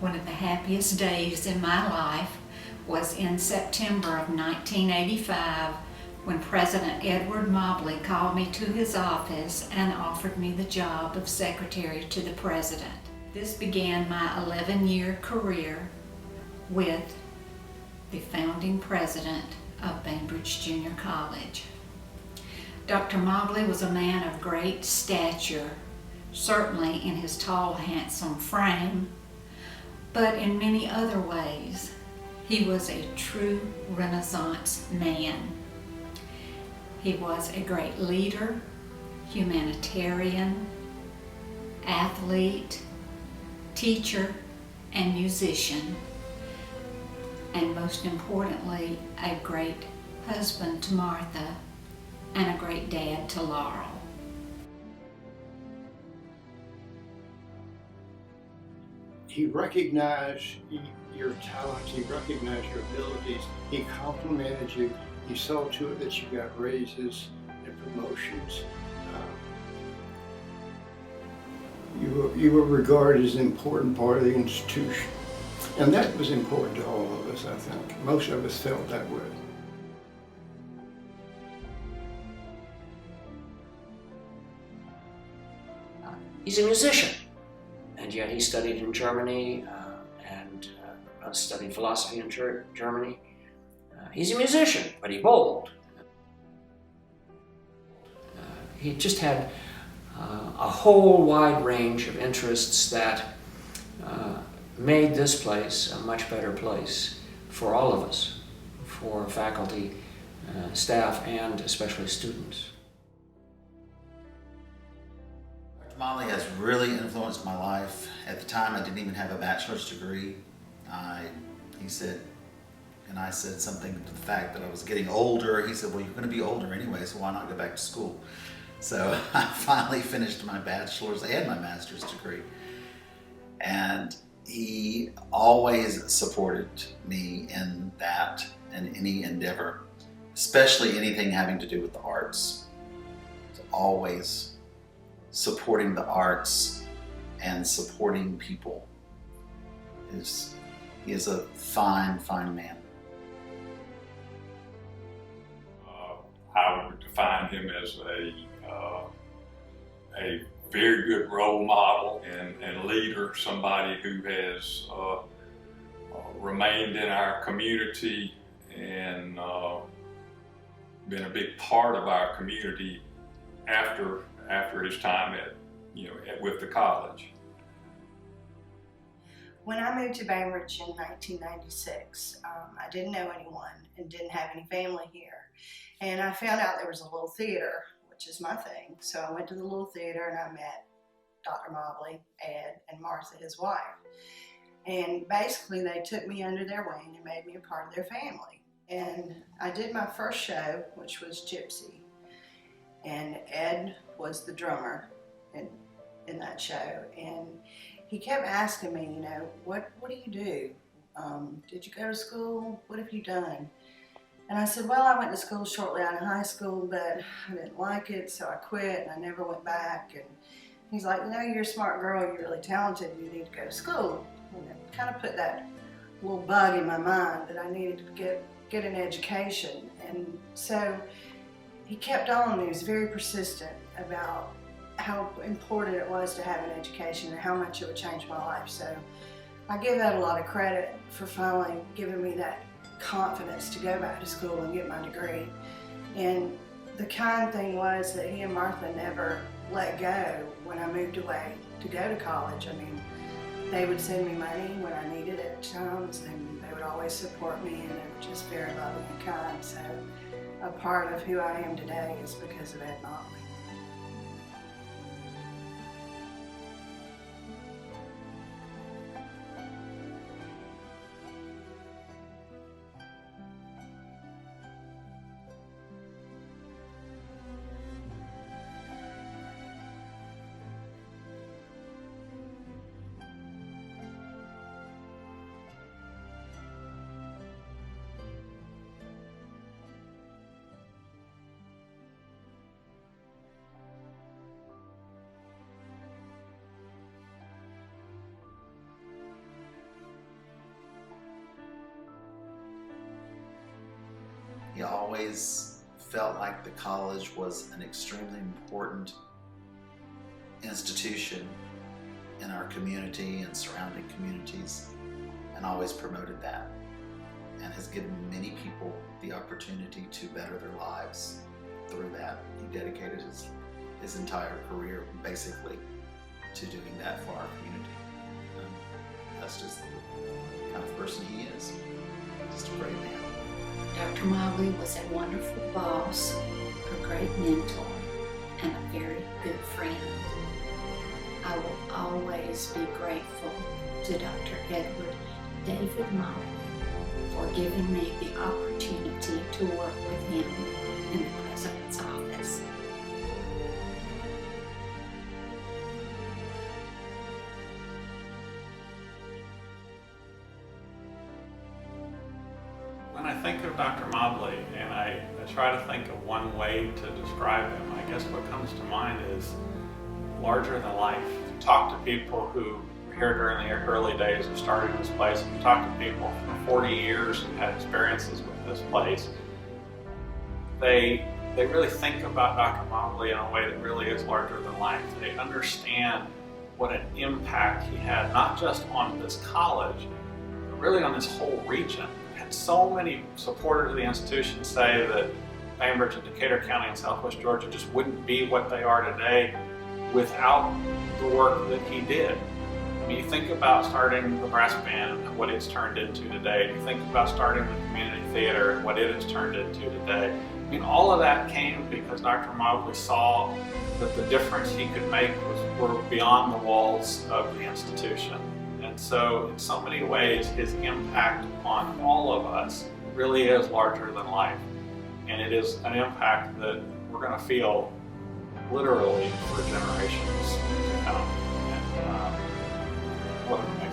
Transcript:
One of the happiest days in my life was in September of 1985 when President Edward Mobley called me to his office and offered me the job of Secretary to the President. This began my 11-year career with the founding president of Bainbridge Junior College. Dr. Mobley was a man of great stature, certainly in his tall, handsome frame, but in many other ways, he was a true Renaissance man. He was a great leader, humanitarian, athlete, teacher, and musician, and most importantly, a great husband to Martha and a great dad to Laurel. He recognized your talents, he recognized your abilities, he complimented you, he saw to it that you got raises and promotions. You were regarded as an important part of the institution. And that was important to all of us, I think. Most of us felt that way. He's a musician, and yet he studied in Germany and studied philosophy in Germany. He's a musician, but he bowled. He just had a whole wide range of interests that made this place a much better place for all of us, for faculty, staff, and especially students. Dr. Mobley has really influenced my life. At the time, I didn't even have a bachelor's degree. He said, and I said something to the fact that I was getting older. He said, well, you're going to be older anyway, so why not go back to school? So I finally finished my bachelor's and my master's degree. And he always supported me in that and any endeavor, especially anything having to do with the arts. Always supporting the arts and supporting people. He is a fine, fine man. I would define him as a very good role model and leader, somebody who has remained in our community and been a big part of our community after his time with the college. When I moved to Bainbridge in 1996, I didn't know anyone and didn't have any family here. And I found out there was a little theater, which is my thing. So I went to the little theater and I met Dr. Mobley, Ed, and Martha, his wife. And basically they took me under their wing and made me a part of their family. And I did my first show, which was Gypsy. And Ed was the drummer in that show. And he kept asking me, what do you do? Did you go to school? What have you done? And I said, well, I went to school shortly out of high school, but I didn't like it, so I quit and I never went back. And he's like, you're a smart girl, you're really talented, you need to go to school. And it kind of put that little bug in my mind that I needed to get an education. And so he kept on, he was very persistent about how important it was to have an education and how much it would change my life. So I give that a lot of credit for finally giving me that confidence to go back to school and get my degree. And the kind thing was that he and Martha never let go when I moved away to go to college. I mean, they would send me money when I needed it at times, and they would always support me, and they were just very loving and kind. So a part of who I am today is because of Ed Mobley. He always felt like the college was an extremely important institution in our community and surrounding communities, and always promoted that, and has given many people the opportunity to better their lives through that. He dedicated his entire career basically to doing that for our community. That's just the kind of person he is. Just a great man. Dr. Mobley was a wonderful boss, a great mentor, and a very good friend. I will always be grateful to Dr. Edward David Mobley for giving me the opportunity to work with him in the President's office. When I think of Dr. Mobley, and I try to think of one way to describe him, I guess what comes to mind is larger than life. You talk to people who were here during the early days of starting this place, and you talk to people for 40 years who had experiences with this place, they really think about Dr. Mobley in a way that really is larger than life. They understand what an impact he had, not just on this college, but really on this whole region. So many supporters of the institution say that Bainbridge and Decatur County in Southwest Georgia just wouldn't be what they are today without the work that he did. I mean, you think about starting the brass band and what it's turned into today. You think about starting the community theater and what it has turned into today. I mean, all of that came because Dr. Mobley saw that the difference he could make were beyond the walls of the institution. And so in so many ways, his impact on all of us really is larger than life. And it is an impact that we're going to feel literally for generations to come. And what an